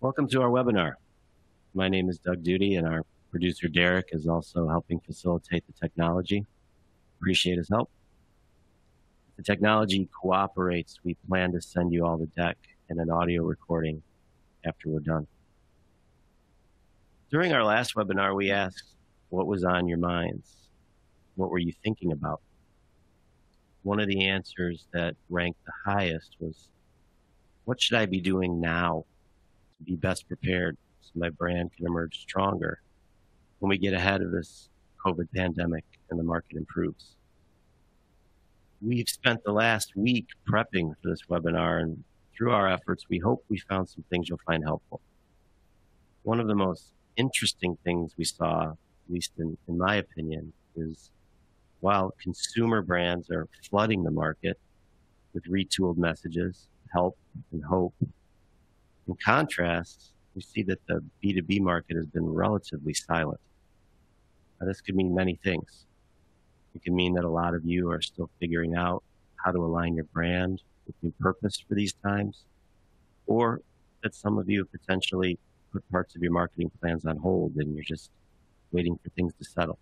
Welcome to our webinar. My name is Doug Duty, and our producer Derek is also helping facilitate the technology. Appreciate his help. If the technology cooperates, we plan to send you all the deck and an audio recording after we're done. During our last webinar, we asked, what was on your minds? What were you thinking about? One of the answers that ranked the highest was, what should I be doing now to be best prepared so my brand can emerge stronger when we get ahead of this COVID pandemic and the market improves? We've spent the last week prepping for this webinar, and through our efforts, we hope we found some things you'll find helpful. One of the most interesting things we saw, at least in my opinion, is while consumer brands are flooding the market with retooled messages, help and hope, in contrast, we see that the B2B market has been relatively silent. Now, this could mean many things. It can mean that a lot of you are still figuring out how to align your brand with new purpose for these times, or that some of you potentially put parts of your marketing plans on hold and you're just waiting for things to settle.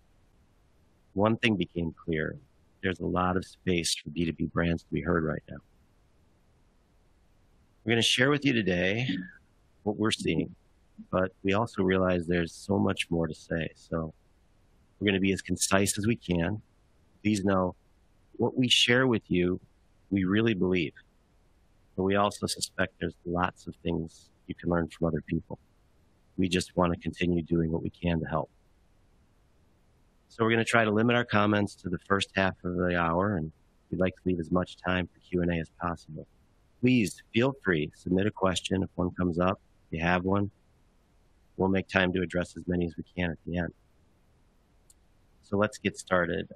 One thing became clear: there's a lot of space for B2B brands to be heard right now. We're going to share with you today what we're seeing, but we also realize there's so much more to say. So we're going to be as concise as we can. Please know what we share with you, we really believe, but we also suspect there's lots of things you can learn from other people. We just want to continue doing what we can to help. So we're going to try to limit our comments to the first half of the hour, and we'd like to leave as much time for Q&A as possible. Please feel free, submit a question if one comes up. If you have one, we'll make time to address as many as we can at the end. So let's get started.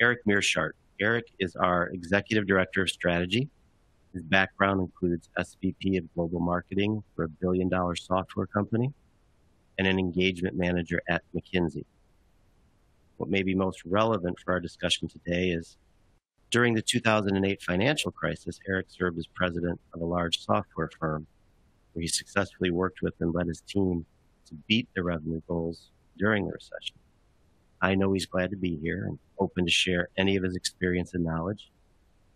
Eric Meerschaert. Eric is our Executive Director of Strategy. His background includes SVP of Global Marketing for a billion-dollar software company and an engagement manager at McKinsey. What may be most relevant for our discussion today is, during the 2008 financial crisis, Eric served as president of a large software firm where he successfully worked with and led his team to beat their revenue goals during the recession. I know he's glad to be here and open to share any of his experience and knowledge,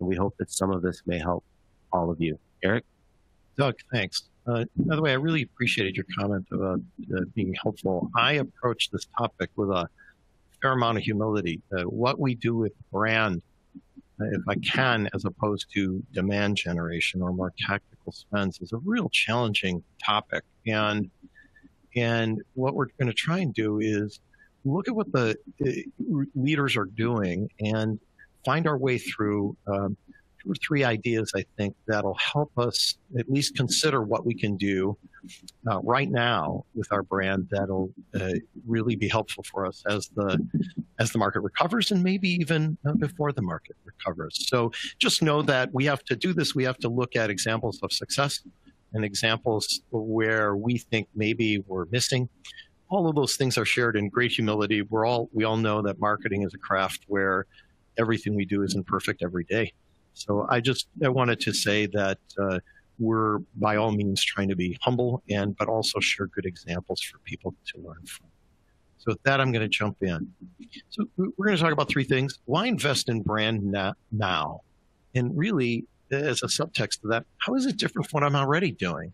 and we hope that some of this may help all of you. Eric? Doug, thanks. By the way, I really appreciated your comment about being helpful. I approach this topic with a fair amount of humility. What we do with brand, if I can, as opposed to demand generation or more tactical spends, is a real challenging topic. And what we're going to try and do is look at what the leaders are doing and find our way through 2 or 3 ideas, I think, that'll help us at least consider what we can do right now with our brand that'll really be helpful for us as the market recovers, and maybe even before the market recovers. So just know that we have to do this. We have to look at examples of success and examples where we think maybe we're missing. All of those things are shared in great humility. We all know that marketing is a craft where everything we do isn't perfect every day. So I wanted to say that we're by all means trying to be humble but also share good examples for people to learn from. So with that, I'm going to jump in. So we're going to talk about 3 things. Why invest in brand now? And really, as a subtext to that, how is it different from what I'm already doing?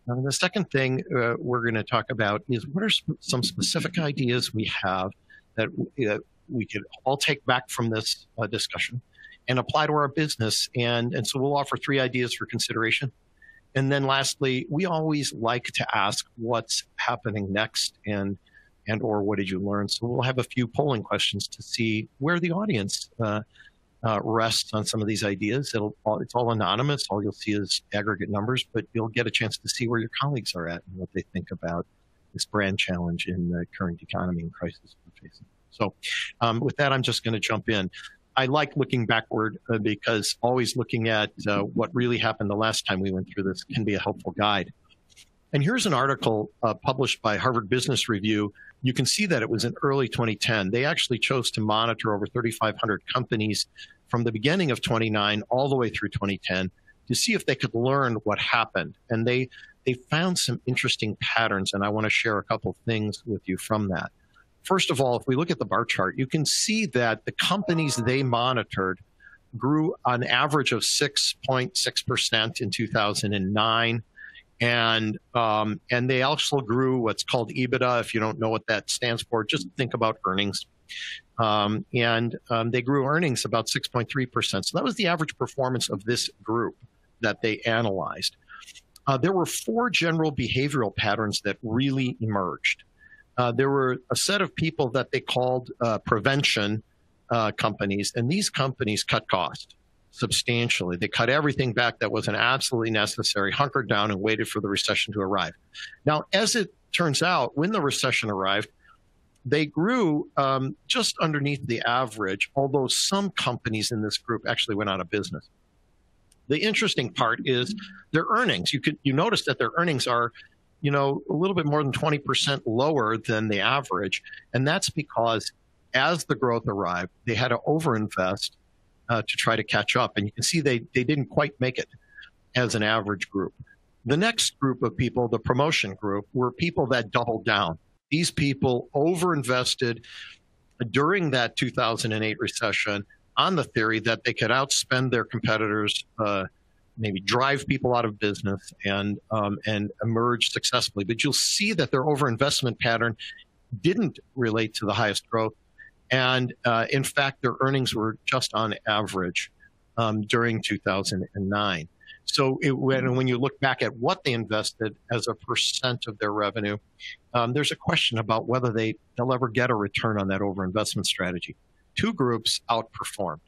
And the second thing we're going to talk about is what are some specific ideas we have that we could all take back from this discussion and apply to our business. And so we'll offer 3 ideas for consideration. And then lastly, we always like to ask what's happening next and or what did you learn? So we'll have a few polling questions to see where the audience rests on some of these ideas. It's all anonymous. All you'll see is aggregate numbers, but you'll get a chance to see where your colleagues are at and what they think about this brand challenge in the current economy and crisis we're facing. So with that, I'm just going to jump in. I like looking backward because always looking at what really happened the last time we went through this can be a helpful guide. And here's an article published by Harvard Business Review. You can see that it was in early 2010. They actually chose to monitor over 3,500 companies from the beginning of 2009 all the way through 2010 to see if they could learn what happened. And they they found some interesting patterns, and I want to share a couple things with you from that. First of all, if we look at the bar chart, you can see that the companies they monitored grew an average of 6.6% in 2009. And they also grew what's called EBITDA. If you don't know what that stands for, just think about earnings. They grew earnings about 6.3%. So that was the average performance of this group that they analyzed. There were 4 general behavioral patterns that really emerged. There were a set of people that they called prevention companies, and these companies cut cost substantially. They cut everything back that wasn't absolutely necessary, hunkered down, and waited for the recession to arrive. Now, as it turns out, when the recession arrived, they grew just underneath the average, although some companies in this group actually went out of business. The interesting part is their earnings. You notice that their earnings are, a little bit more than 20% lower than the average, and that's because as the growth arrived, they had to overinvest to try to catch up. And you can see they didn't quite make it as an average group. The next group of people, the promotion group, were people that doubled down. These people overinvested during that 2008 recession on the theory that they could outspend their competitors, maybe drive people out of business and emerge successfully. But you'll see that their overinvestment pattern didn't relate to the highest growth. And in fact, their earnings were just on average during 2009. So when you look back at what they invested as a percent of their revenue, there's a question about whether they'll ever get a return on that overinvestment strategy. 2 groups outperformed.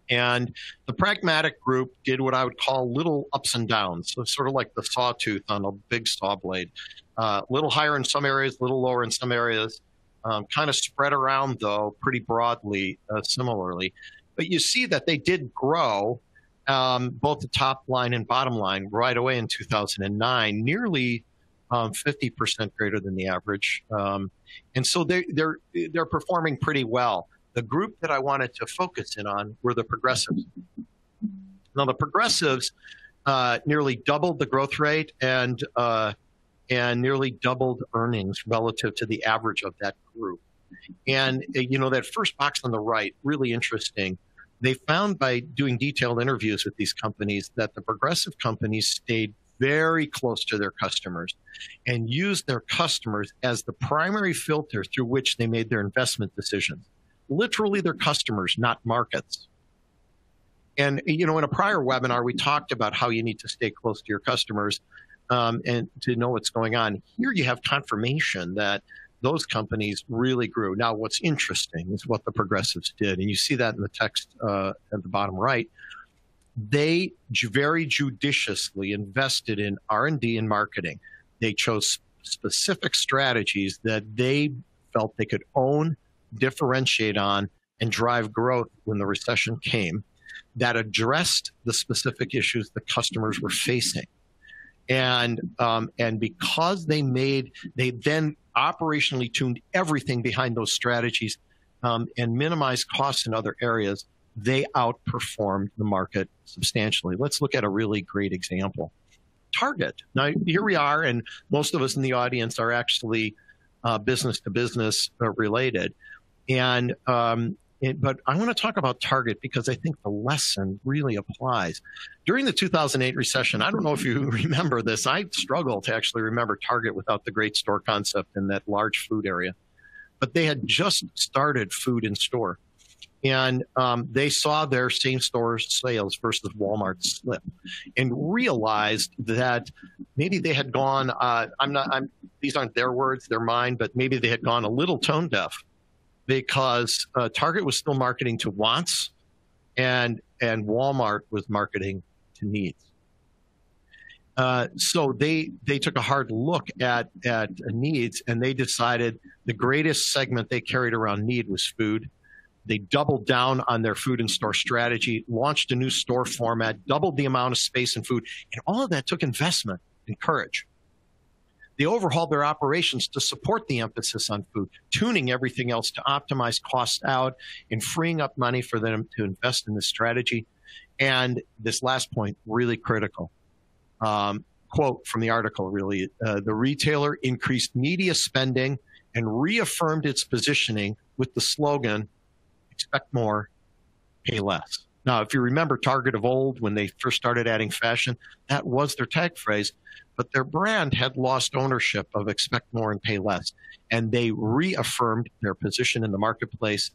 And the pragmatic group did what I would call little ups and downs, so sort of like the sawtooth on a big saw blade. A little higher in some areas, a little lower in some areas. Kind of spread around, though, pretty broadly, similarly. But you see that they did grow both the top line and bottom line right away in 2009, nearly 50% greater than the average. And so they're performing pretty well. The group that I wanted to focus in on were the progressives. Now, the progressives nearly doubled the growth rate and nearly doubled earnings relative to the average of that group. And, that first box on the right, really interesting. They found by doing detailed interviews with these companies that the progressive companies stayed very close to their customers and used their customers as the primary filter through which they made their investment decisions. Literally their customers, not markets. And, in a prior webinar, we talked about how you need to stay close to your customers and to know what's going on. Here you have confirmation that those companies really grew. Now, what's interesting is what the progressives did, and you see that in the text at the bottom right. They very judiciously invested in R&D and marketing. They chose specific strategies that they felt they could own, differentiate on, and drive growth when the recession came that addressed the specific issues the customers were facing. And because they then operationally tuned everything behind those strategies and minimized costs in other areas, they outperformed the market substantially. Let's look at a really great example. Target. Now, here we are, and most of us in the audience are actually business to business related. But I want to talk about Target because I think the lesson really applies. During the 2008 recession, I don't know if you remember this, I struggle to actually remember Target without the great store concept in that large food area. But they had just started food in store. And they saw their same store sales versus Walmart slip and realized that maybe they had gone, these aren't their words, they're mine, but maybe they had gone a little tone deaf because Target was still marketing to wants and Walmart was marketing to needs. So they took a hard look at needs, and they decided the greatest segment they carried around need was food. They doubled down on their food and store strategy, launched a new store format, doubled the amount of space and food, and all of that took investment and courage. They overhauled their operations to support the emphasis on food, tuning everything else to optimize costs out and freeing up money for them to invest in this strategy. And this last point, really critical. quote from the article, really. The retailer increased media spending and reaffirmed its positioning with the slogan, expect more, pay less. Now, if you remember Target of old, when they first started adding fashion, that was their tag phrase, but their brand had lost ownership of expect more and pay less. And they reaffirmed their position in the marketplace.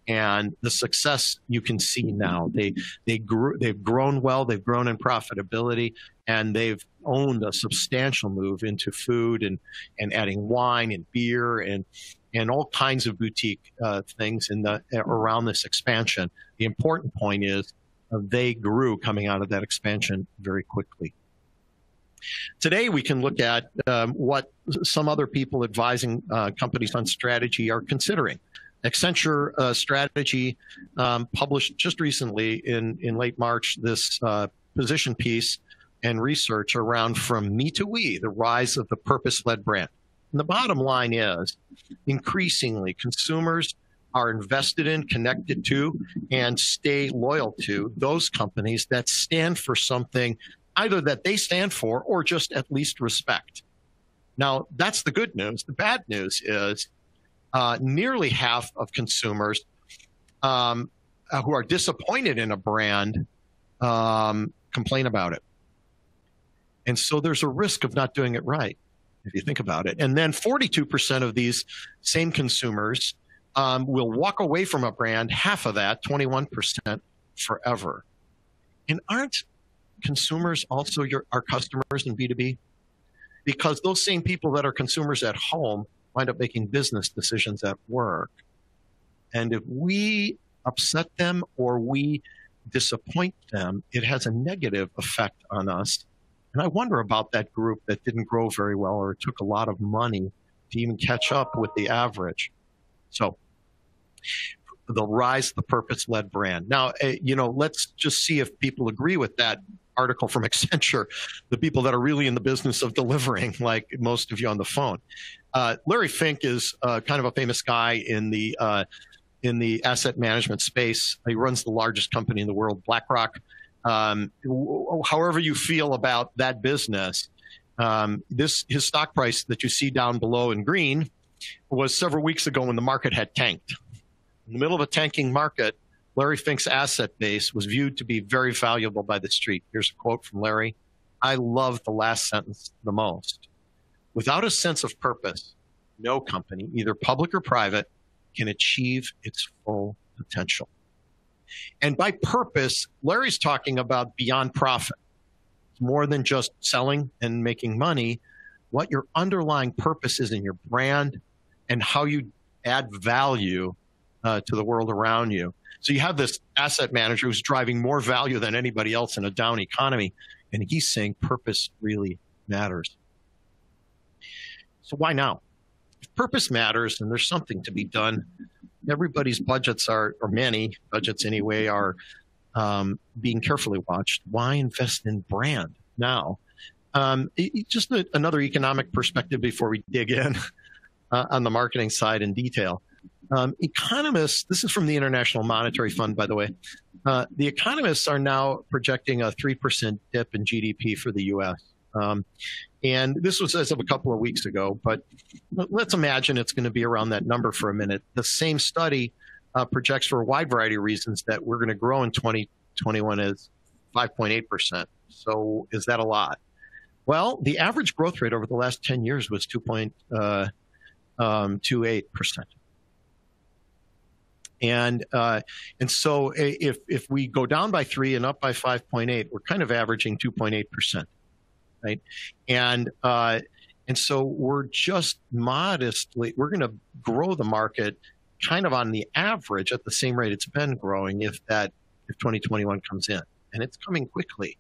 And the success you can see now, they've grown well, they've grown in profitability, and they've owned a substantial move into food and adding wine and beer and all kinds of boutique things around this expansion. The important point is they grew coming out of that expansion very quickly. Today, we can look at what some other people advising companies on strategy are considering. Accenture Strategy published just recently in late March this position piece and research around From Me to We, the rise of the purpose-led brand. And the bottom line is, increasingly, consumers are invested in, connected to, and stay loyal to those companies that stand for something either that they stand for or just at least respect. Now, that's the good news. The bad news is nearly half of consumers who are disappointed in a brand complain about it. And so there's a risk of not doing it right, if you think about it. And then 42% of these same consumers will walk away from a brand, half of that, 21%, forever. And aren't consumers also our customers in B2B? Because those same people that are consumers at home wind up making business decisions at work. And if we upset them or we disappoint them, it has a negative effect on us. And I wonder about that group that didn't grow very well or it took a lot of money to even catch up with the average. So the rise of the purpose-led brand. Now, let's just see if people agree with that article from Accenture, the people that are really in the business of delivering, like most of you on the phone. Larry Fink is kind of a famous guy in the asset management space. He runs the largest company in the world, BlackRock. However you feel about that business, his stock price that you see down below in green was several weeks ago when the market had tanked. In the middle of a tanking market, Larry Fink's asset base was viewed to be very valuable by the street. Here's a quote from Larry. I love the last sentence the most. Without a sense of purpose, no company, either public or private, can achieve its full potential. And by purpose, Larry's talking about beyond profit. It's more than just selling and making money. What your underlying purpose is in your brand and how you add value to the world around you. So you have this asset manager who's driving more value than anybody else in a down economy, and he's saying purpose really matters. So why now? If purpose matters and there's something to be done, everybody's budgets or many budgets anyway, are being carefully watched. Why invest in brand now? Just another economic perspective before we dig in on the marketing side in detail. Economists, this is from the International Monetary Fund, by the way, the economists are now projecting a 3% dip in GDP for the U.S. And this was as of a couple of weeks ago, but let's imagine it's going to be around that number for a minute. The same study projects for a wide variety of reasons that we're going to grow in 2021 as 5.8%. So is that a lot? Well, the average growth rate over the last 10 years was 2.28%. And so if we go down by 3 and up by 5.8, we're kind of averaging 2.8%, right? And so we're just modestly, we're going to grow the market kind of on the average at the same rate it's been growing if 2021 comes in, and it's coming quickly.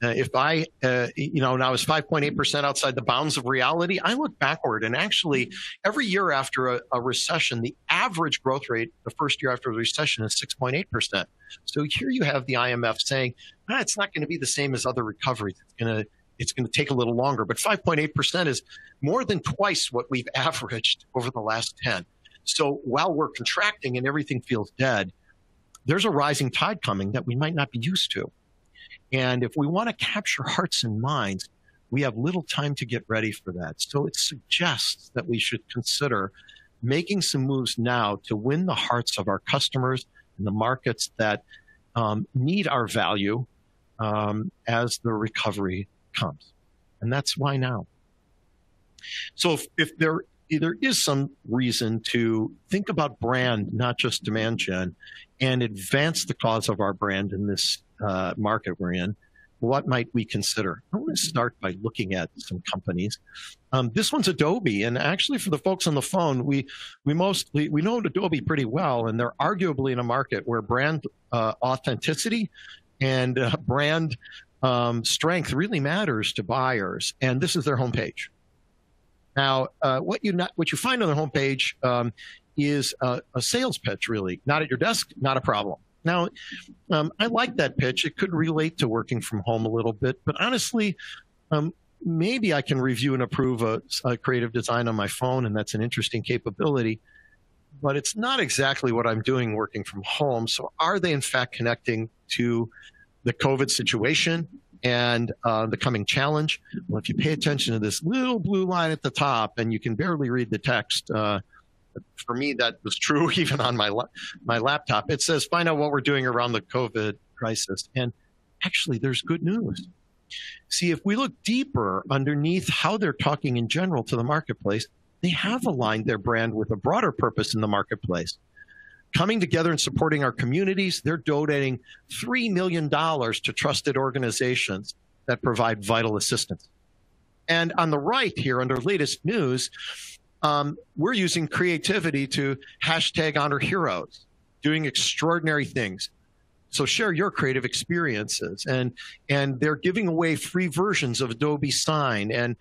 If I, now is 5.8% outside the bounds of reality? I look backward, and actually every year after a recession, the average growth rate the first year after the recession is 6.8%. So here you have the IMF saying, it's not going to be the same as other recoveries. It's going to take a little longer, but 5.8% is more than twice what we've averaged over the last 10. So while we're contracting and everything feels dead, there's a rising tide coming that we might not be used to. And if we want to capture hearts and minds, We have little time to get ready for that. So it suggests that we should consider making some moves now to win the hearts of our customers in the markets that need our value as the recovery comes. And that's why now. So if there is some reason to think about brand, not just demand gen, and advance the cause of our brand in this market we're in, what might we consider? I want to start by looking at some companies. This one's Adobe, and actually for the folks on the phone, we know Adobe pretty well, and they're arguably in a market where brand authenticity and brand strength really matters to buyers, and this is their homepage. Now, what you find on their homepage is a sales pitch, really. Not at your desk, not a problem. Now, I like that pitch. It could relate to working from home a little bit, but honestly, maybe I can review and approve a creative design on my phone, and that's an interesting capability, but it's not exactly what I'm doing working from home. So are they in fact connecting to the COVID situation and the coming challenge? Well, if you pay attention to this little blue line at the top and you can barely read the text, for me, that was true even on my laptop. It says, find out what we're doing around the COVID crisis. And actually, there's good news. See, if we look deeper underneath how they're talking in general to the marketplace, they have aligned their brand with a broader purpose in the marketplace. Coming together and supporting our communities, they're donating $3 million to trusted organizations that provide vital assistance. And on the right here, under latest news, we're using creativity to hashtag honor heroes, doing extraordinary things. So share your creative experiences, and they're giving away free versions of Adobe Sign, and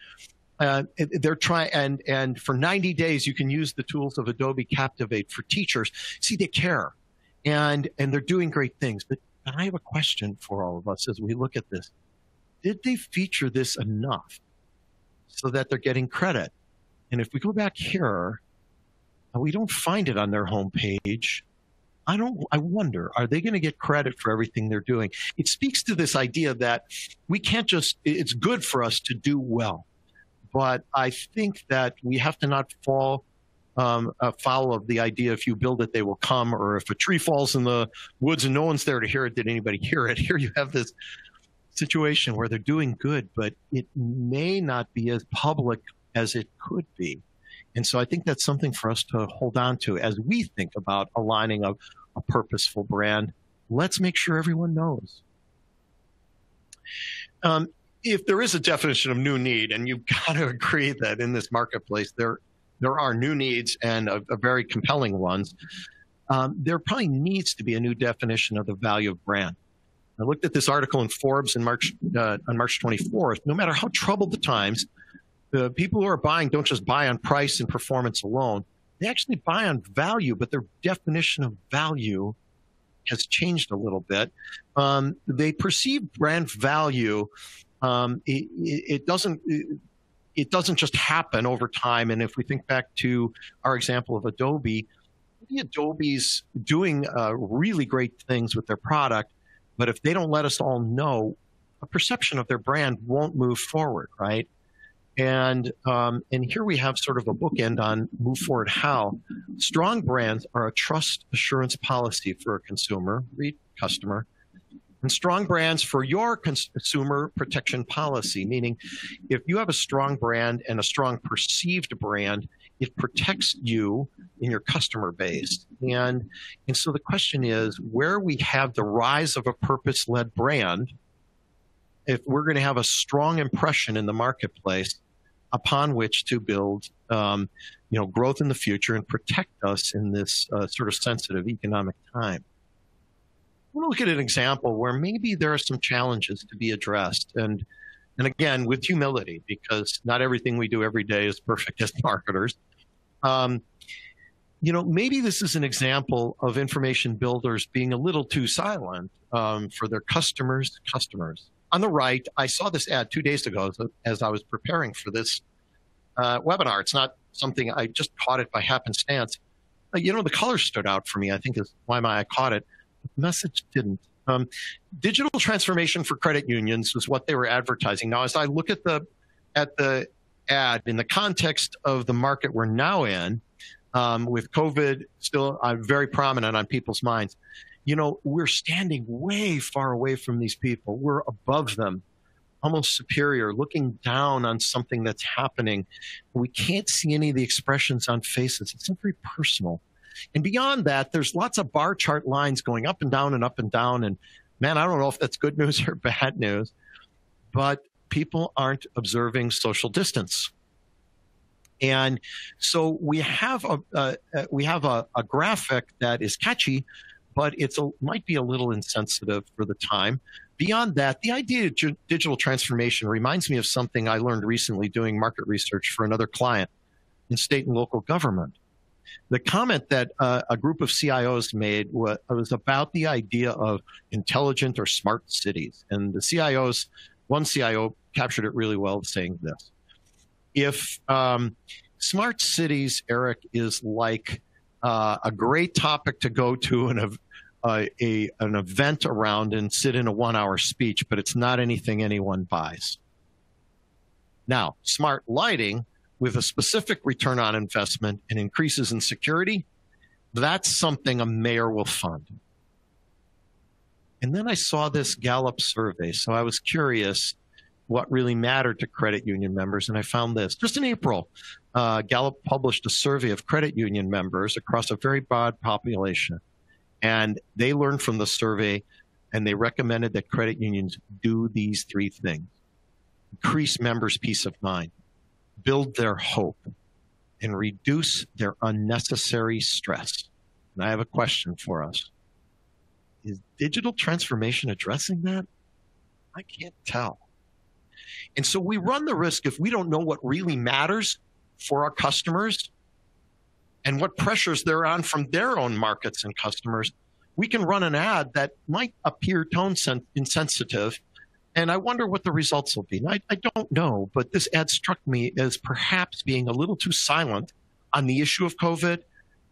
they're trying, and for 90 days you can use the tools of Adobe Captivate for teachers. See, they care, and they're doing great things. But I have a question for all of us as we look at this. Did they feature this enough so that they're getting credit? And if we go back here, we don't find it on their homepage. I wonder, are they going to get credit for everything they're doing? It speaks to this idea that we can't just, it's good for us to do well. But I think that we have to not fall foul of the idea, if you build it, they will come, or if a tree falls in the woods and no one's there to hear it, did anybody hear it? Here you have this situation where they're doing good, but it may not be as public as it could be. And so I think that's something for us to hold on to as we think about aligning a purposeful brand. Let's make sure everyone knows. If there is a definition of new need, and you've got to agree that in this marketplace there are new needs and a very compelling ones, there probably needs to be a new definition of the value of brand. I looked at this article in Forbes on March 24th. No matter how troubled the times, the people who are buying don't just buy on price and performance alone. They actually buy on value, but their definition of value has changed a little bit. They perceive brand value. It doesn't just happen over time. And if we think back to our example of Adobe, Adobe's doing really great things with their product, but if they don't let us all know, a perception of their brand won't move forward, right? And here we have sort of a bookend on move forward how. Strong brands are a trust assurance policy for a consumer, read customer, and strong brands for your consumer protection policy, meaning if you have a strong brand and a strong perceived brand, it protects you in your customer base. And so the question is, where we have the rise of a purpose-led brand, if we're going to have a strong impression in the marketplace upon which to build growth in the future and protect us in this sort of sensitive economic time. I want to look at an example where maybe there are some challenges to be addressed. And again, with humility, because not everything we do every day is perfect as marketers. Maybe this is an example of information builders being a little too silent for their customers. On the right, I saw this ad 2 days ago as I was preparing for this webinar. It's not something, I just caught it by happenstance. The color stood out for me, I think is why I caught it. The message didn't. Digital transformation for credit unions was what they were advertising. Now, as I look at the at the ad in the context of the market we're now in, with COVID still very prominent on people's minds, we're standing way far away from these people. We're above them, almost superior, looking down on something that's happening. We can't see any of the expressions on faces. It's not very personal. And beyond that, there's lots of bar chart lines going up and down and up and down. And man, I don't know if that's good news or bad news, but people aren't observing social distance. And so we have a graphic that is catchy, but might be a little insensitive for the time. Beyond that, the idea of digital transformation reminds me of something I learned recently doing market research for another client in state and local government. The comment that a group of CIOs made was about the idea of intelligent or smart cities. And the CIOs, one CIO captured it really well saying this. If smart cities, Eric, is like a great topic to go to an event around and sit in a 1-hour speech, but it's not anything anyone buys. Now, smart lighting with a specific return on investment and increases in security, that's something a mayor will fund. And then I saw this Gallup survey, so I was curious what really mattered to credit union members, and I found this. Just in April, Gallup published a survey of credit union members across a very broad population. And they learned from the survey, and they recommended that credit unions do these 3 things. Increase members' peace of mind, build their hope, and reduce their unnecessary stress. And I have a question for us. Is digital transformation addressing that? I can't tell. And so we run the risk, if we don't know what really matters for our customers and what pressures they're on from their own markets and customers, we can run an ad that might appear tone insensitive. And I wonder what the results will be. And I don't know, but this ad struck me as perhaps being a little too silent on the issue of COVID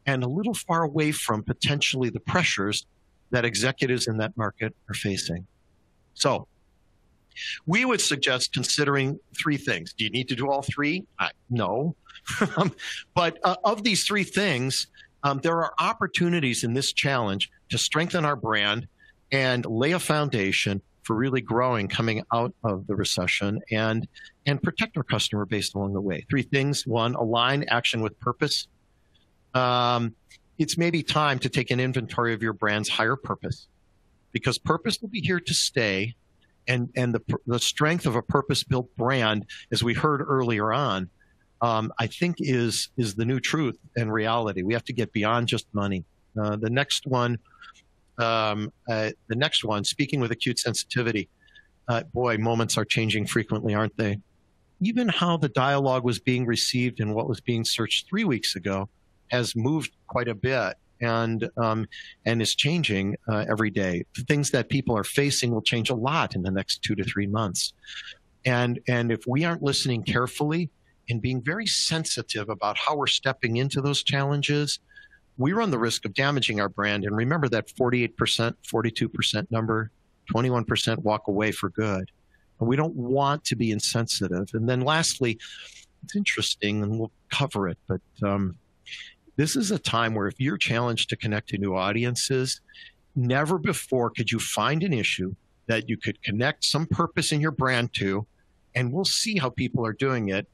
and a little far away from potentially the pressures that executives in that market are facing. So we would suggest considering 3 things. Do you need to do all 3? No. But of these 3 things, there are opportunities in this challenge to strengthen our brand and lay a foundation for really growing coming out of the recession and protect our customer base along the way. 3 things. 1, align action with purpose. It's maybe time to take an inventory of your brand's higher purpose, because purpose will be here to stay. And the strength of a purpose-built brand, as we heard earlier on, I think is the new truth and reality. We have to get beyond just money. The next one, speaking with acute sensitivity, boy, moments are changing frequently, aren't they? Even how the dialogue was being received and what was being searched 3 weeks ago has moved quite a bit. And is changing every day. The things that people are facing will change a lot in the next 2 to 3 months. And if we aren't listening carefully and being very sensitive about how we're stepping into those challenges, we run the risk of damaging our brand. And remember that 48%, 42% number, 21% walk away for good. And we don't want to be insensitive. And then lastly, it's interesting, and we'll cover it, but this is a time where if you're challenged to connect to new audiences, never before could you find an issue that you could connect some purpose in your brand to, and we'll see how people are doing it,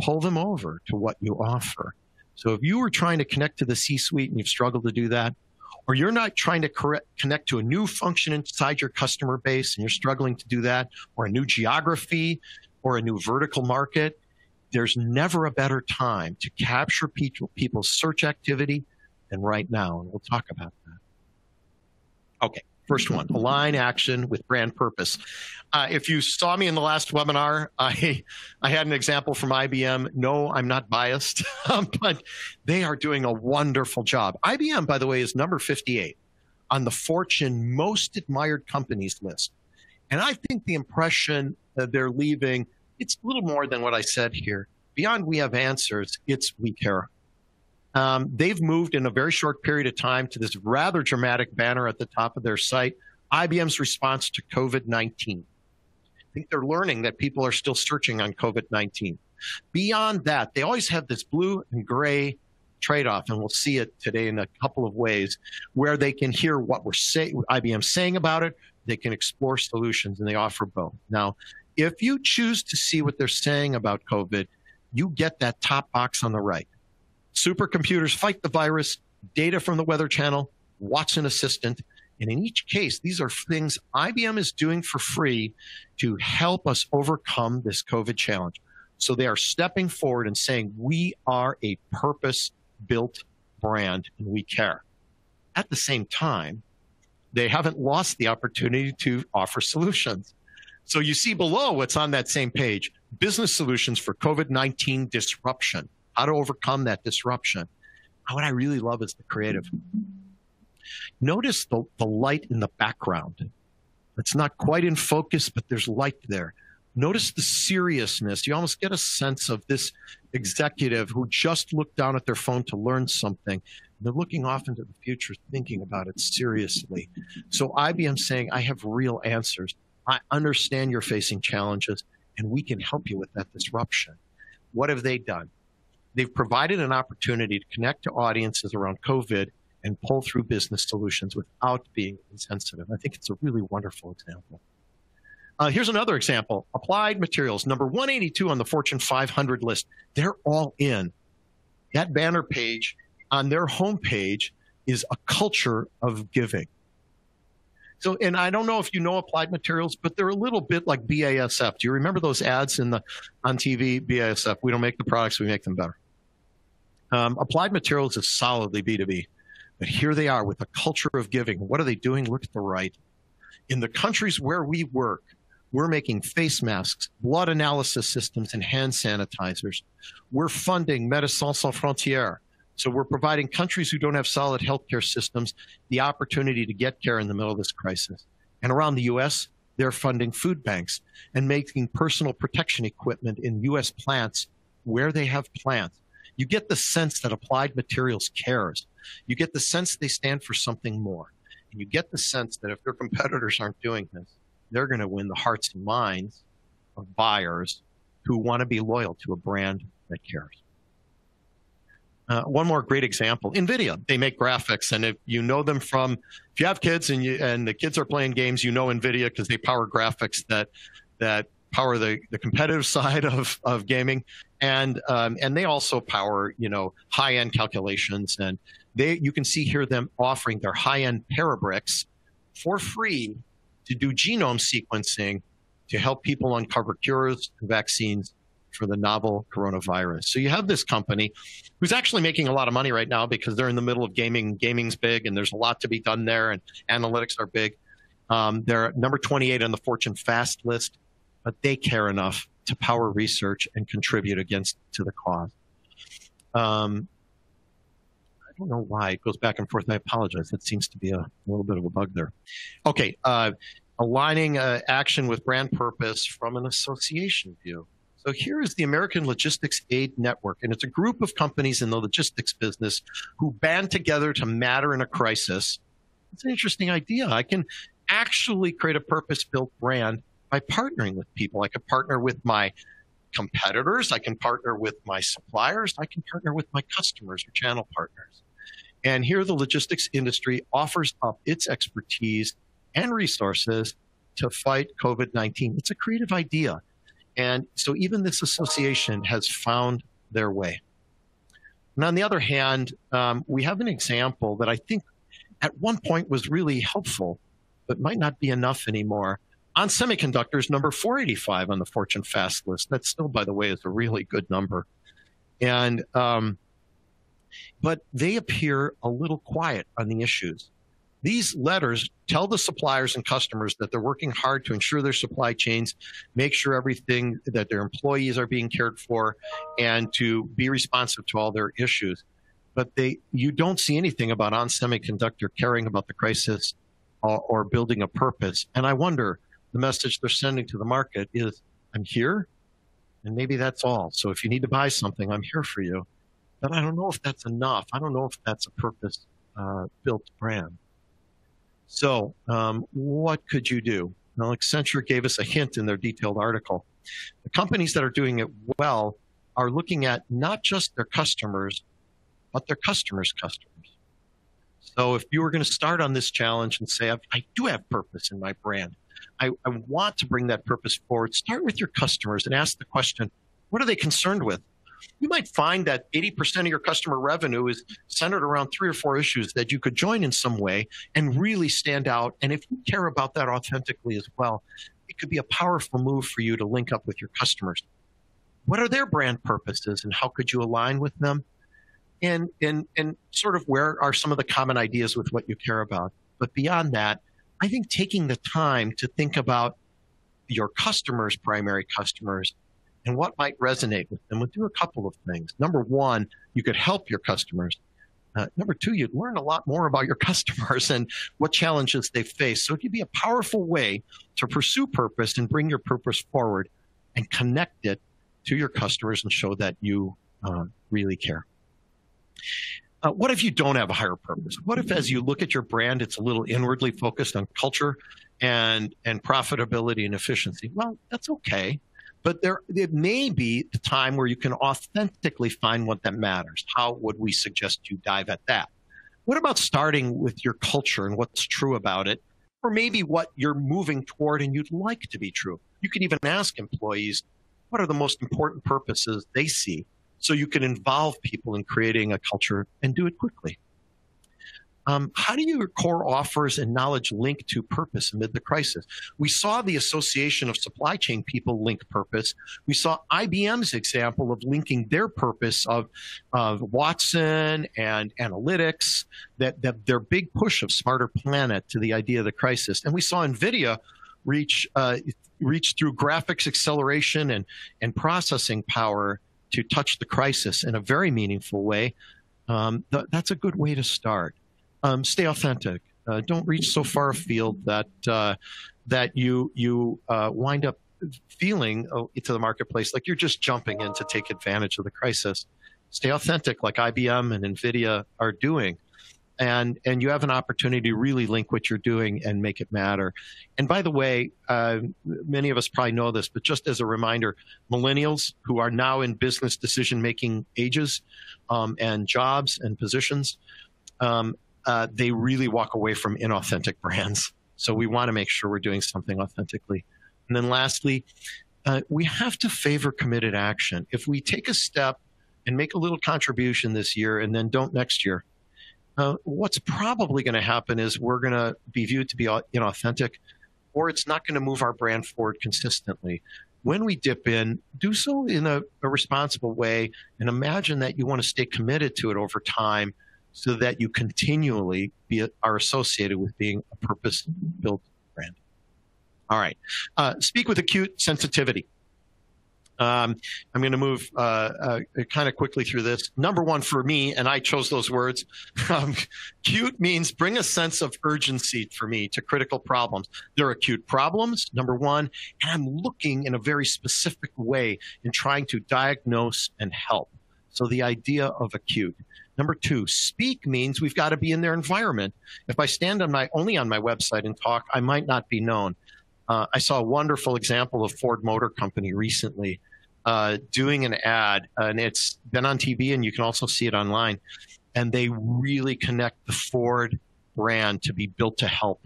pull them over to what you offer. So if you were trying to connect to the C-suite and you've struggled to do that, or you're not trying to connect to a new function inside your customer base and you're struggling to do that, or a new geography or a new vertical market, there's never a better time to capture people's search activity than right now, and we'll talk about that. Okay, first one, align action with brand purpose. If you saw me in the last webinar, I had an example from IBM. No, I'm not biased, but they are doing a wonderful job. IBM, by the way, is number 58 on the Fortune Most Admired Companies list. And I think the impression that they're leaving, it's a little more than what I said here. Beyond we have answers, it's we care. They've moved in a very short period of time to this rather dramatic banner at the top of their site, IBM's response to COVID-19. think they're learning that people are still searching on COVID-19. Beyond that, they always have this blue and gray trade-off, and we'll see it today in a couple of ways, where they can hear what IBM's saying about it, they can explore solutions, and they offer both. Now, if you choose to see what they're saying about COVID, you get that top box on the right. Supercomputers fight the virus, data from the Weather Channel, Watson Assistant, and in each case, these are things IBM is doing for free to help us overcome this COVID challenge. So they are stepping forward and saying, we are a purpose-built brand and we care. At the same time, they haven't lost the opportunity to offer solutions. So you see below what's on that same page, business solutions for COVID-19 disruption, how to overcome that disruption. What I really love is the creative. Notice the light in the background. It's not quite in focus, but there's light there. Notice the seriousness. You almost get a sense of this executive who just looked down at their phone to learn something. They're looking off into the future, thinking about it seriously. So IBM's saying, I have real answers. I understand you're facing challenges, and we can help you with that disruption. What have they done? They've provided an opportunity to connect to audiences around COVID and pull through business solutions without being insensitive. I think it's a really wonderful example. Here's another example. Applied Materials, number 182 on the Fortune 500 list. They're all in. That banner page on their homepage is a culture of giving. So, and I don't know if you know Applied Materials, but they're a little bit like BASF. Do you remember those ads on TV? BASF, we don't make the products, we make them better. Applied Materials is solidly B2B. But here they are with a culture of giving. What are they doing? Look at the right. In the countries where we work, we're making face masks, blood analysis systems, and hand sanitizers. We're funding Médecins Sans Frontières. So we're providing countries who don't have solid healthcare systems the opportunity to get care in the middle of this crisis. And around the U.S., they're funding food banks and making personal protection equipment in U.S. plants where they have plants. You get the sense that Applied Materials cares. You get the sense they stand for something more. And you get the sense that if their competitors aren't doing this, they're going to win the hearts and minds of buyers who want to be loyal to a brand that cares. One more great example, Nvidia. They make graphics, and if you know them from, if you have kids and the kids are playing games, you know Nvidia because they power graphics that power the competitive side of gaming, and they also power high-end calculations, and you can see here them offering their high-end Parabricks for free to do genome sequencing to help people uncover cures and vaccines for the novel coronavirus. So you have this company who's actually making a lot of money right now because they're in the middle of gaming. Gaming's big, and there's a lot to be done there, and analytics are big. They're number 28 on the Fortune Fast list, but they care enough to power research and contribute to the cause. I don't know why it goes back and forth. I apologize. That seems to be a little bit of a bug there. Okay, aligning action with brand purpose from an association view. So here is the American Logistics Aid Network, and it's a group of companies in the logistics business who band together to matter in a crisis. It's an interesting idea. I can actually create a purpose-built brand by partnering with people. I can partner with my competitors. I can partner with my suppliers. I can partner with my customers or channel partners. And here the logistics industry offers up its expertise and resources to fight COVID-19. It's a creative idea. And so even this association has found their way. And on the other hand, we have an example that I think at one point was really helpful, but might not be enough anymore. On Semiconductors, number 485 on the Fortune Fast list. That still, by the way, is a really good number. And but they appear a little quiet on the issues. These letters tell the suppliers and customers that they're working hard to ensure their supply chains, make sure everything that their employees are being cared for, and to be responsive to all their issues. But you don't see anything about On Semiconductor caring about the crisis or building a purpose. And I wonder, the message they're sending to the market is, I'm here, and maybe that's all. So if you need to buy something, I'm here for you. But I don't know if that's enough. I don't know if that's a purpose-built brand. So what could you do? Well, Accenture gave us a hint in their detailed article. The companies that are doing it well are looking at not just their customers, but their customers' customers. So if you were going to start on this challenge and say, I do have purpose in my brand, I want to bring that purpose forward, start with your customers and ask the question, what are they concerned with? You might find that 80% of your customer revenue is centered around 3 or 4 issues that you could join in some way and really stand out. And if you care about that authentically as well, it could be a powerful move for you to link up with your customers. What are their brand purposes and how could you align with them? And sort of where are some of the common ideas with what you care about? But beyond that, I think taking the time to think about your customers' primary customers and what might resonate with them would do a couple of things. Number one, you could help your customers. Number two, you'd learn a lot more about your customers and what challenges they face. So it could be a powerful way to pursue purpose and bring your purpose forward and connect it to your customers and show that you really care. What if you don't have a higher purpose? What if as you look at your brand, it's a little inwardly focused on culture and profitability and efficiency? Well, that's okay. But it may be the time where you can authentically find what that matters. How would we suggest you dive at that? What about starting with your culture and what's true about it? Or maybe what you're moving toward and you'd like to be true. You could even ask employees, what are the most important purposes they see? So you can involve people in creating a culture and do it quickly. How do your core offers and knowledge link to purpose amid the crisis? We saw the Association of Supply Chain People link purpose. We saw IBM's example of linking their purpose of Watson and analytics, that their big push of Smarter Planet to the idea of the crisis. And we saw Nvidia reach through graphics acceleration and processing power to touch the crisis in a very meaningful way. That's a good way to start. Stay authentic. Don't reach so far afield that you wind up feeling into the marketplace like you're just jumping in to take advantage of the crisis. Stay authentic like IBM and Nvidia are doing. And you have an opportunity to really link what you're doing and make it matter. And by the way, many of us probably know this, but just as a reminder, millennials who are now in business decision-making ages and jobs and positions, they really walk away from inauthentic brands. So we want to make sure we're doing something authentically. And then lastly, we have to favor committed action. If we take a step and make a little contribution this year and then don't next year, what's probably going to happen is we're going to be viewed to be inauthentic, or it's not going to move our brand forward consistently. When we dip in, do so in a responsible way and imagine that you want to stay committed to it over time so that you continually are associated with being a purpose-built brand. All right. Speak with acute sensitivity. I'm going to move kind of quickly through this. Number one for me, and I chose those words, acute means bring a sense of urgency for me to critical problems. There are acute problems, number one, and I'm looking in a very specific way in trying to diagnose and help. So the idea of acute. Number two, speak means we've got to be in their environment. If I stand only on my website and talk, I might not be known. I saw a wonderful example of Ford Motor Company recently doing an ad, and it's been on TV, and you can also see it online. And they really connect the Ford brand to be built to help.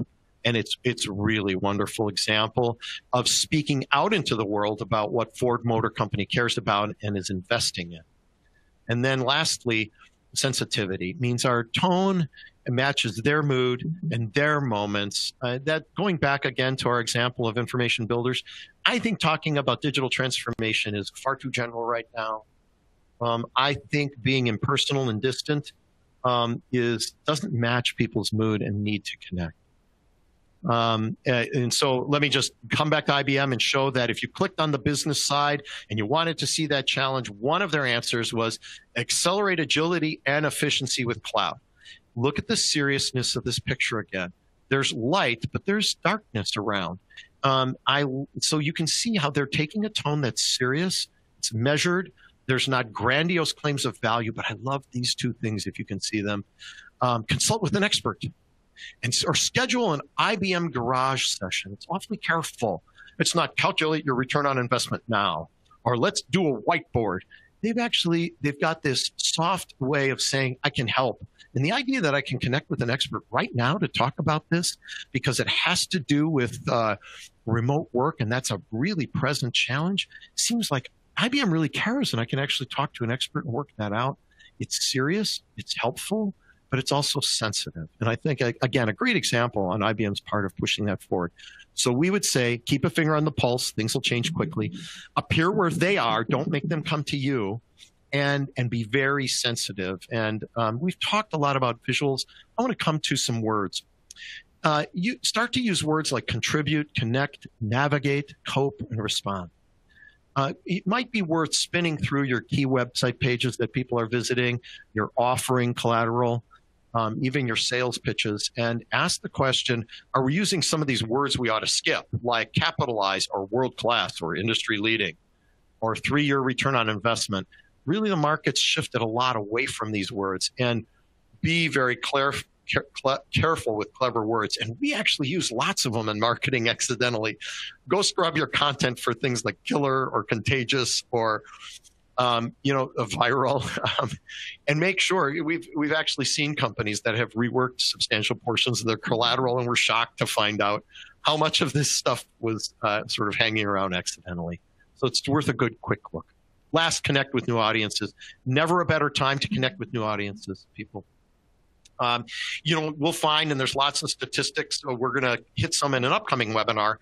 And it's really a wonderful example of speaking out into the world about what Ford Motor Company cares about and is investing in. And then lastly, sensitivity means our tone matches their mood and their moments. That going back again to our example of information builders, I think talking about digital transformation is far too general right now. I think being impersonal and distant doesn't match people's mood and need to connect. And so let me just come back to IBM and show that if you clicked on the business side and you wanted to see that challenge, one of their answers was accelerate agility and efficiency with cloud. Look at the seriousness of this picture again. There's light, but there's darkness around. So you can see how they're taking a tone that's serious, it's measured. There's not grandiose claims of value, but I love these two things if you can see them. Consult with an expert. or schedule an IBM garage session. It's awfully careful. It's not calculate your return on investment now, or let's do a whiteboard. They've got this soft way of saying, I can help. And the idea that I can connect with an expert right now to talk about this, because it has to do with remote work, and that's a really present challenge, seems like IBM really cares, and I can actually talk to an expert and work that out. It's serious, it's helpful, but it's also sensitive. And I think, again, a great example on IBM's part of pushing that forward. So we would say, keep a finger on the pulse. Things will change quickly. Appear where they are. Don't make them come to you. And be very sensitive. And we've talked a lot about visuals. I want to come to some words. You start to use words like contribute, connect, navigate, cope, and respond. It might be worth spinning through your key website pages that people are visiting, your offering collateral, even your sales pitches, and ask the question, are we using some of these words we ought to skip, like capitalize or world-class or industry-leading or 3-year return on investment? Really, the market's shifted a lot away from these words, and be very careful with clever words. And we actually use lots of them in marketing accidentally. Go scrub your content for things like killer or contagious or viral, and make sure we've actually seen companies that have reworked substantial portions of their collateral, and we're shocked to find out how much of this stuff was sort of hanging around accidentally. So it's worth a good quick look. Last, connect with new audiences. Never a better time to connect with new audiences, people. We'll find, and there's lots of statistics, so we're going to hit some in an upcoming webinar.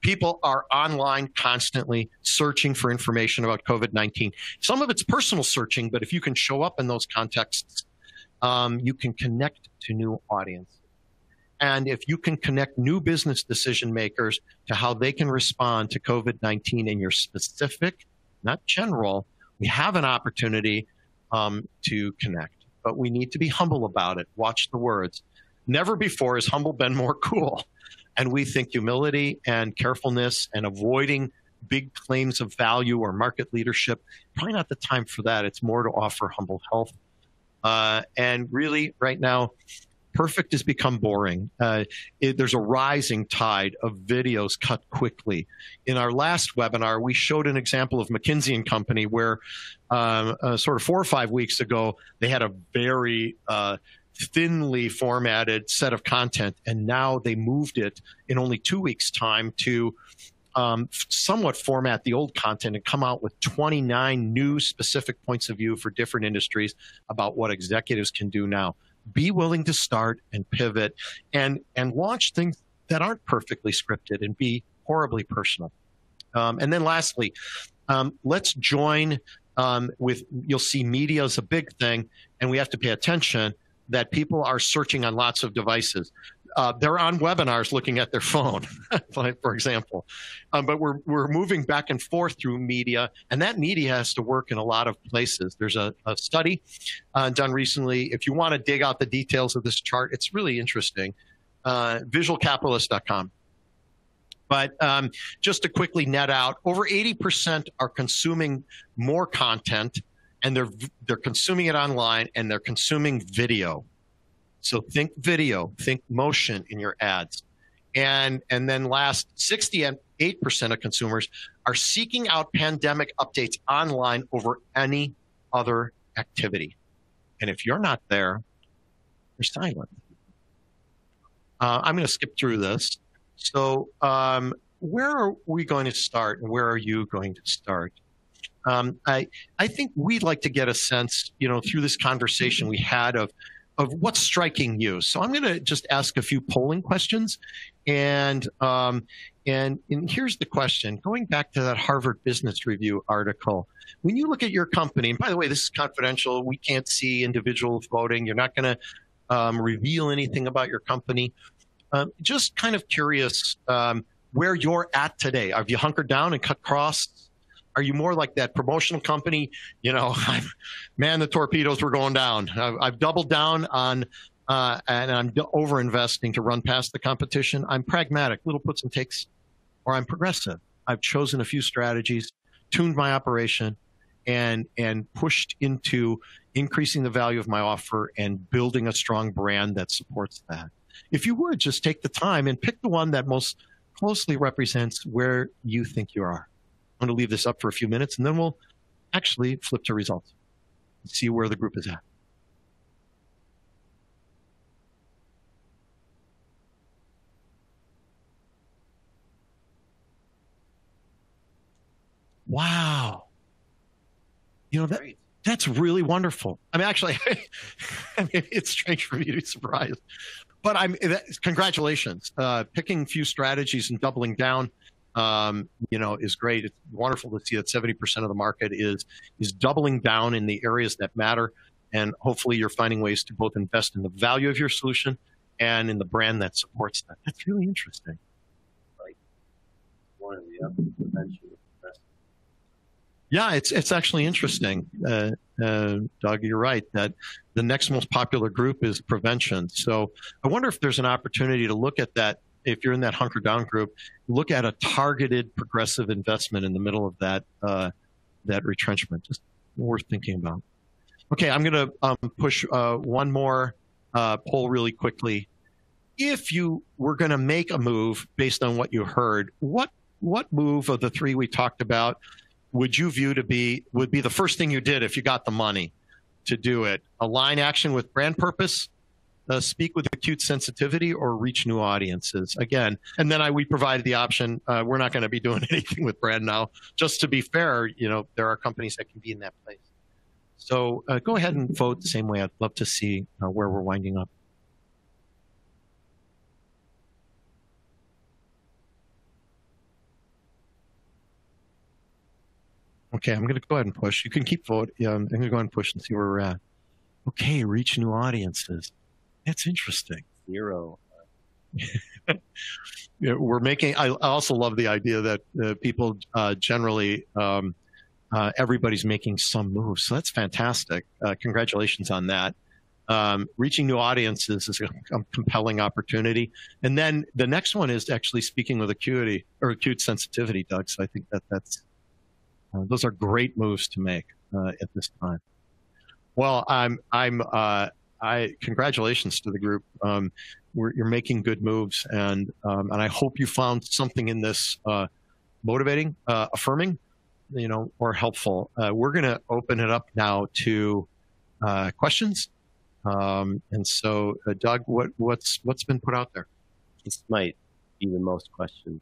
People are online constantly searching for information about COVID-19. Some of it's personal searching, but if you can show up in those contexts, you can connect to new audiences. And if you can connect new business decision makers to how they can respond to COVID-19 in your specific, not general, we have an opportunity to connect. But we need to be humble about it. Watch the words. Never before has humble been more cool. And we think humility and carefulness and avoiding big claims of value or market leadership, probably not the time for that. It's more to offer humble health. And really, right now, perfect has become boring. There's a rising tide of videos cut quickly. In our last webinar, we showed an example of McKinsey & Company where sort of 4 or 5 weeks ago, they had a very thinly formatted set of content, and now they moved it in only 2 weeks' time to somewhat format the old content and come out with 29 new specific points of view for different industries about what executives can do now. Be willing to start and pivot and launch things that aren't perfectly scripted and be horribly personal. And then lastly, let's join you'll see media is a big thing, and we have to pay attention that people are searching on lots of devices. They're on webinars looking at their phone, for example. But we're moving back and forth through media, and that media has to work in a lot of places. There's a study done recently. If you want to dig out the details of this chart, it's really interesting. Visualcapitalist.com. But just to quickly net out, over 80% are consuming more content, and they're consuming it online, and they're consuming video. So think video, think motion in your ads. And then last, 68% of consumers are seeking out pandemic updates online over any other activity. And if you're not there, you're silent. I'm going to skip through this. So where are we going to start, and where are you going to start? I think we'd like to get a sense, through this conversation we had of what's striking you. So I'm going to just ask a few polling questions, and here's the question. Going back to that Harvard Business Review article, when you look at your company, and by the way, this is confidential. We can't see individuals voting. You're not going to reveal anything about your company. Just kind of curious where you're at today. Have you hunkered down and cut costs? Are you more like that promotional company? Man, the torpedoes were going down. I've doubled down on, and I'm over-investing to run past the competition. I'm pragmatic, little puts and takes, or I'm progressive. I've chosen a few strategies, tuned my operation, and pushed into increasing the value of my offer and building a strong brand that supports that. If you would just take the time and pick the one that most closely represents where you think you are. I'm going to leave this up for a few minutes, and then we'll actually flip to results and see where the group is at. Wow. You know, that's really wonderful. I mean, actually, I mean, it's strange for me to be surprised. But congratulations. Picking few strategies and doubling down, you know, is great. It's wonderful to see that 70% of the market is doubling down in the areas that matter. And hopefully you're finding ways to both invest in the value of your solution and in the brand that supports that. That's really interesting. Like one of the other prevention. Yeah, it's actually interesting, Doug. You're right that the next most popular group is prevention. So I wonder if there's an opportunity to look at that. If you're in that hunker down group, look at a targeted progressive investment in the middle of that that retrenchment. Just worth thinking about. Okay, I'm going to push one more poll really quickly. If you were going to make a move based on what you heard, what move of the three we talked about would you view would be the first thing you did if you got the money to do it? Align action with brand purpose, speak with acute sensitivity, or reach new audiences? Again, and then we provided the option. We're not going to be doing anything with brand now. Just to be fair, you know, there are companies that can be in that place. So go ahead and vote the same way. I'd love to see where we're winding up. Okay, I'm going to go ahead and push. You can keep voting. Yeah, I'm going to go ahead and push and see where we're at. Okay, reach new audiences. That's interesting. 0. Yeah, we're making. I also love the idea that people generally, everybody's making some moves. So that's fantastic. Congratulations on that. Reaching new audiences is a compelling opportunity. And then the next one is actually speaking with acuity or acute sensitivity, Doug. So I think that's. Those are great moves to make at this time. Well, congratulations to the group. You're making good moves, and I hope you found something in this motivating, affirming, you know, or helpful. We're going to open it up now to questions. And so, Doug, what's been put out there? This might be the most questions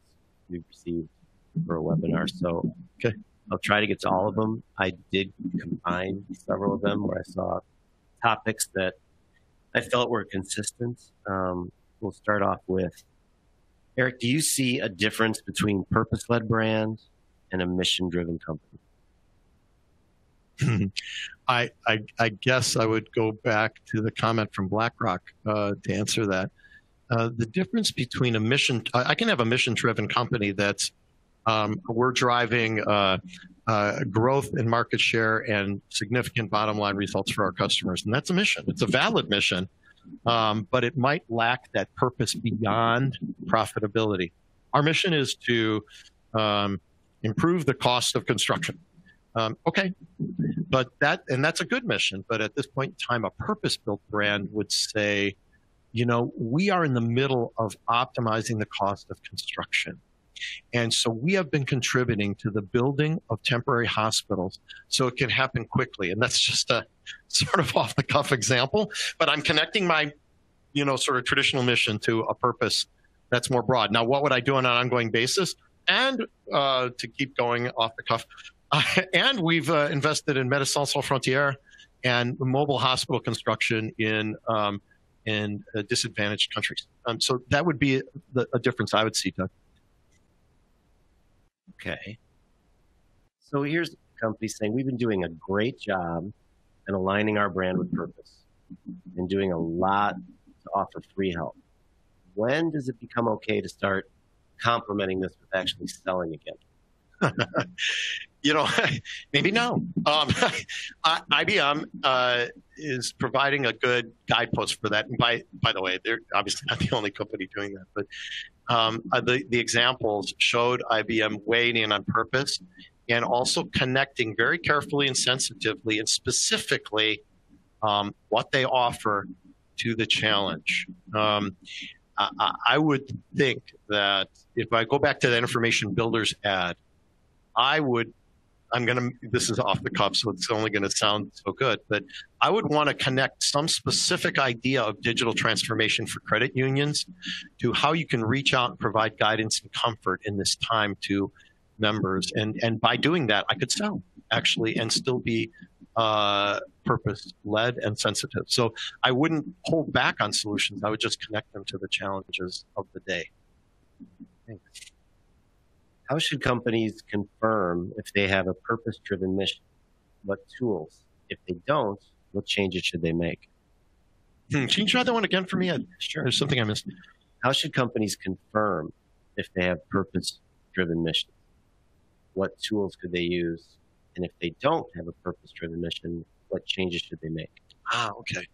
we've received for a webinar. So, okay. I'll try to get to all of them. I did combine several of them where I saw topics that I felt were consistent. We'll start off with, Eric, do you see a difference between purpose-led brand and a mission-driven company? I guess I would go back to the comment from BlackRock to answer that. The difference between I can have a mission-driven company that's we're driving growth in market share and significant bottom line results for our customers. And that's a mission. It's a valid mission, but it might lack that purpose beyond profitability. Our mission is to improve the cost of construction. Okay, but that's a good mission. But at this point in time, a purpose-built brand would say, you know, we are in the middle of optimizing the cost of construction. And so we have been contributing to the building of temporary hospitals so it can happen quickly. And that's just a sort of off the cuff example, but I'm connecting my, you know, sort of traditional mission to a purpose that's more broad. Now, what would I do on an ongoing basis? And to keep going off the cuff, and we've invested in Médecins Sans Frontières and mobile hospital construction in disadvantaged countries. So that would be a difference I would see, Doug. Okay. So here's the company saying we've been doing a great job in aligning our brand with purpose and doing a lot to offer free help. When does it become okay to start complementing this with actually selling again? You know, maybe no. IBM is providing a good guidepost for that. And by the way, they're obviously not the only company doing that, but the examples showed IBM weighing in on purpose and also connecting very carefully and sensitively and specifically what they offer to the challenge. I would think that if I go back to that information builders ad, this is off the cuff, so it's only going to sound so good, but I would want to connect some specific idea of digital transformation for credit unions to how you can reach out and provide guidance and comfort in this time to members. And by doing that, I could sell, actually, and still be purpose-led and sensitive. So I wouldn't hold back on solutions. I would just connect them to the challenges of the day. Thanks. How should companies confirm if they have a purpose-driven mission? What tools? If they don't, what changes should they make? Can you try that one again for me? Sure. There's something I missed. How should companies confirm if they have purpose-driven missions? What tools could they use? And if they don't have a purpose-driven mission, what changes should they make? Okay.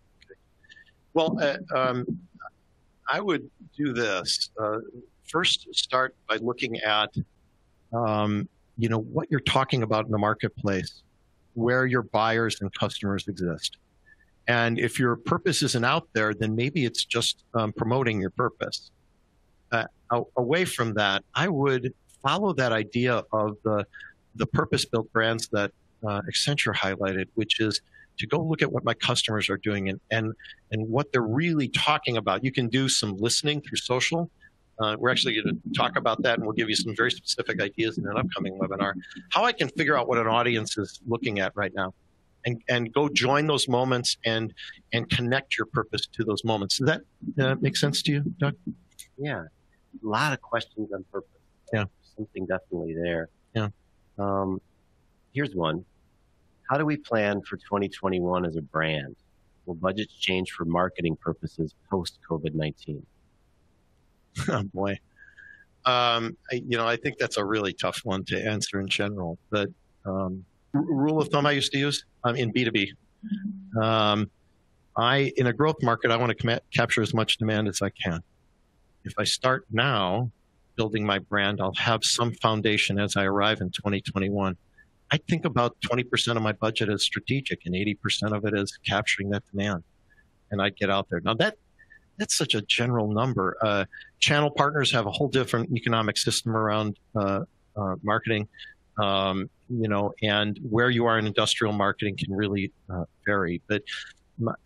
Well, I would do this. First, start by looking at what you're talking about in the marketplace, where your buyers and customers exist. And if your purpose isn't out there, then maybe it's just promoting your purpose. Away from that, I would follow that idea of the purpose-built brands that Accenture highlighted, which is to go look at what my customers are doing and what they're really talking about. You can do some listening through social. We're actually going to talk about that, and we'll give you some very specific ideas in an upcoming webinar. How I can figure out what an audience is looking at right now, and go join those moments and connect your purpose to those moments. Does that make sense to you, Doug? Yeah, a lot of questions on purpose. Yeah, something definitely there. Yeah. Here's one. How do we plan for 2021 as a brand? Will budgets change for marketing purposes post-COVID-19? Oh boy. I think that's a really tough one to answer in general. But rule of thumb I used to use in B2B. In a growth market, I want to capture as much demand as I can. If I start now building my brand, I'll have some foundation as I arrive in 2021. I think about 20% of my budget is strategic and 80% of it is capturing that demand. And I'd get out there. Now that's such a general number. Channel partners have a whole different economic system around marketing, and where you are in industrial marketing can really vary. But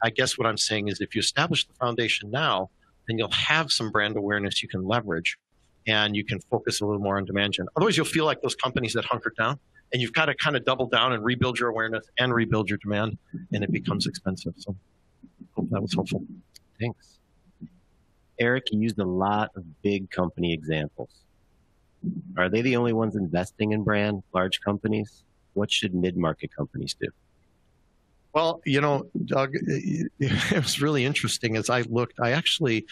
I guess what I'm saying is if you establish the foundation now, then you'll have some brand awareness you can leverage, and you can focus a little more on demand gen. Otherwise, you'll feel like those companies that hunkered down, and you've got to kind of double down and rebuild your awareness and rebuild your demand, and it becomes expensive. So hope that was helpful. Thanks. Eric, you used a lot of big company examples. Are they the only ones investing in brand, large companies? What should mid-market companies do? Well, Doug, it was really interesting as I looked. I actually,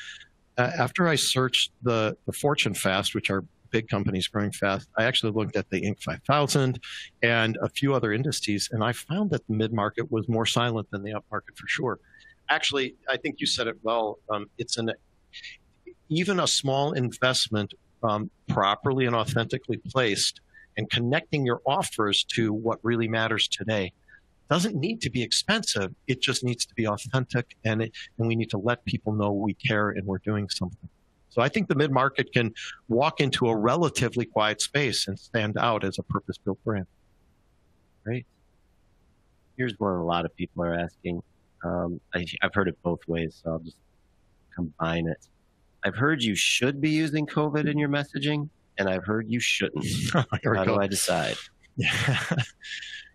after I searched the Fortune Fast, which are big companies growing fast, I actually looked at the Inc. 5000 and a few other indices, and I found that the mid-market was more silent than the upmarket for sure. Actually, I think you said it well. Even a small investment properly and authentically placed and connecting your offers to what really matters today doesn't need to be expensive. It just needs to be authentic, and we need to let people know we care and we're doing something. So I think the mid-market can walk into a relatively quiet space and stand out as a purpose-built brand. Great. Here's one a lot of people are asking. I've heard it both ways, so I'll just combine it. I've heard you should be using Covet in your messaging, and I've heard you shouldn't. How do I decide? Yeah.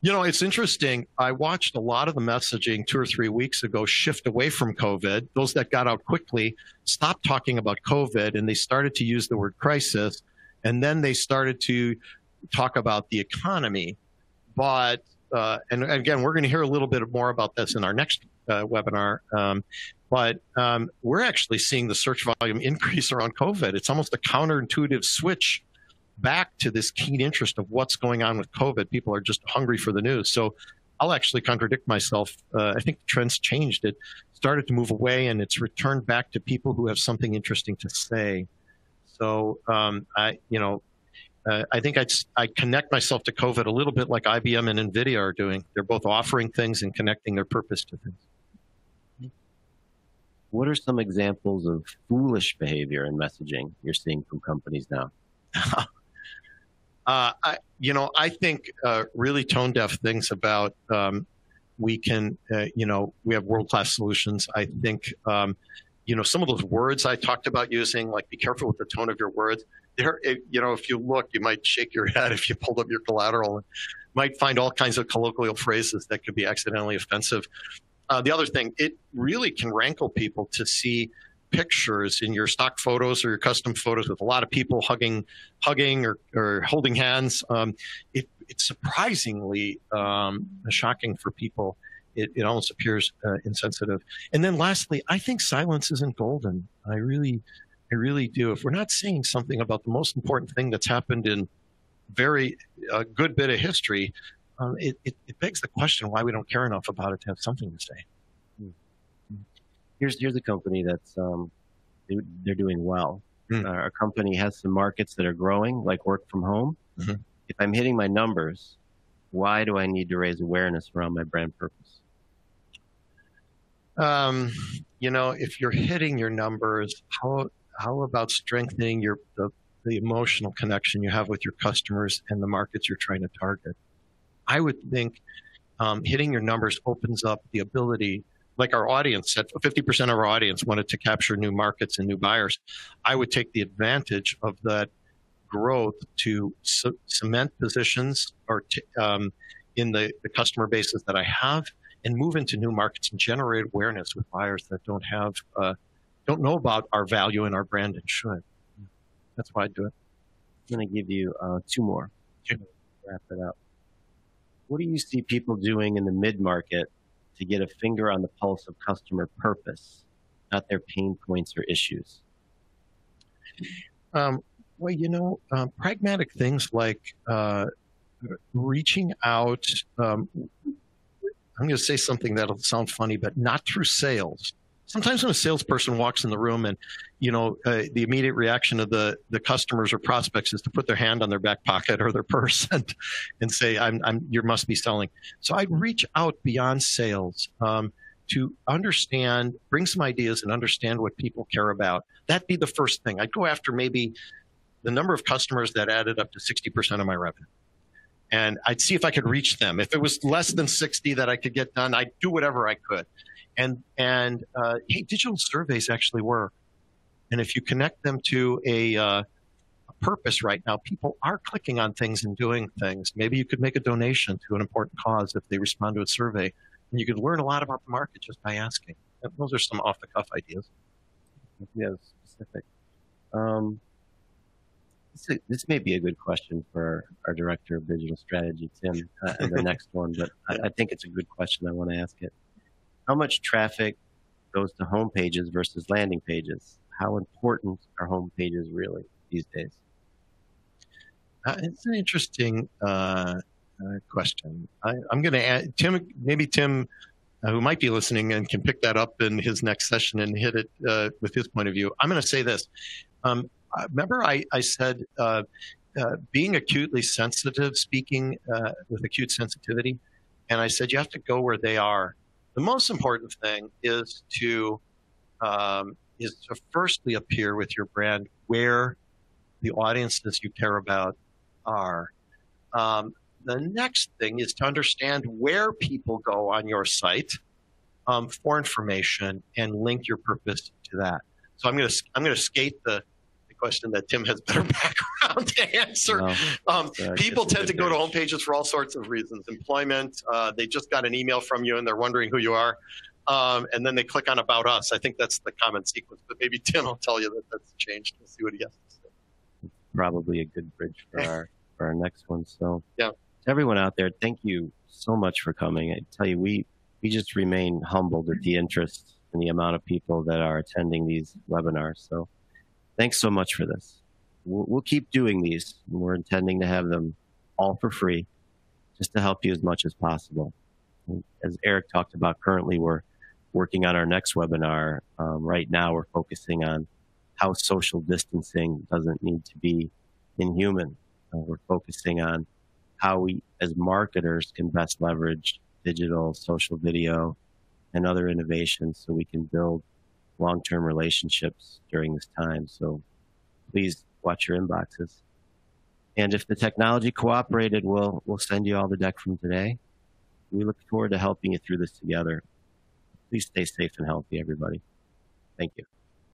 It's interesting. I watched a lot of the messaging 2 or 3 weeks ago shift away from COVID. Those that got out quickly stopped talking about COVID, and they started to use the word crisis, and then they started to talk about the economy. But, and again, we're going to hear a little bit more about this in our next webinar. But we're actually seeing the search volume increase around COVID. It's almost a counterintuitive switch back to this keen interest of what's going on with COVID. People are just hungry for the news. So I'll actually contradict myself. I think the trend's changed. It started to move away, and it's returned back to people who have something interesting to say. So, I think I'd connect myself to Covet a little bit like IBM and Nvidia are doing. They're both offering things and connecting their purpose to things. What are some examples of foolish behavior in messaging you're seeing from companies now? I think really tone deaf things about we have world-class solutions. I think, some of those words I talked about using, like be careful with the tone of your words. If you look, you might shake your head if you pulled up your collateral and might find all kinds of colloquial phrases that could be accidentally offensive. The other thing, it really can rankle people to see pictures in your stock photos or your custom photos with a lot of people hugging or holding hands. It's surprisingly shocking for people. It almost appears insensitive. And then lastly, I think silence isn't golden. I really do. If we're not saying something about the most important thing that's happened in very good bit of history, it begs the question why we don't care enough about it to have something to say. Here's a company that's they're doing well. Our company has some markets that are growing, like work from home. Mm-hmm. If I'm hitting my numbers, why do I need to raise awareness around my brand purpose? If you're hitting your numbers, how about strengthening the emotional connection you have with your customers and the markets you're trying to target? I would think hitting your numbers opens up the ability, like our audience said, 50% of our audience wanted to capture new markets and new buyers. I would take the advantage of that growth to cement positions or in the customer bases that I have and move into new markets and generate awareness with buyers that don't know about our value and our brand and should. That's why I do it. I'm going to give you two more. Sure. Wrap it up. What do you see people doing in the mid-market to get a finger on the pulse of customer purpose, not their pain points or issues? Pragmatic things like reaching out. I'm going to say something that'll sound funny, but not through sales. Sometimes when a salesperson walks in the room and, the immediate reaction of the customers or prospects is to put their hand on their back pocket or their purse and say, you must be selling. So I'd reach out beyond sales to understand, bring some ideas and understand what people care about. That'd be the first thing. I'd go after maybe the number of customers that added up to 60% of my revenue. And I'd see if I could reach them. If it was less than 60 that I could get done, I'd do whatever I could. And digital surveys actually work. And if you connect them to a purpose right now, people are clicking on things and doing things. Maybe you could make a donation to an important cause if they respond to a survey. And you could learn a lot about the market just by asking. Those are some off-the-cuff ideas. Yeah, specific. This may be a good question for our Director of Digital Strategy, Tim, and the next one, but I think it's a good question. I want to ask it. How much traffic goes to home pages versus landing pages? How important are home pages really these days? It's an interesting question. I'm going to add, Tim, who might be listening and can pick that up in his next session and hit it with his point of view. I'm going to say this. Remember I said being acutely sensitive, speaking with acute sensitivity, and I said you have to go where they are. The most important thing is to firstly appear with your brand where the audiences you care about are. The next thing is to understand where people go on your site for information and link your purpose to that. So I'm going to skate the question that Tim has better background to answer. People tend to go to home pages for all sorts of reasons. Employment, they just got an email from you and they're wondering who you are. And then they click on About Us. I think that's the common sequence, but maybe Tim will tell you that that's changed. We'll see what he has to say. Probably a good bridge for our next one. So yeah, to everyone out there, thank you so much for coming. I tell you, we just remain humbled at the interest and the amount of people that are attending these webinars. So thanks so much for this. We'll keep doing these. We're intending to have them all for free, just to help you as much as possible. As Eric talked about, currently we're working on our next webinar. Right now we're focusing on how social distancing doesn't need to be inhuman We're focusing on how we, as marketers, can best leverage digital, social video, and other innovations so we can build long-term relationships during this time. So please watch your inboxes. And if the technology cooperated, we'll send you all the deck from today. We look forward to helping you through this together. Please stay safe and healthy, everybody. Thank you.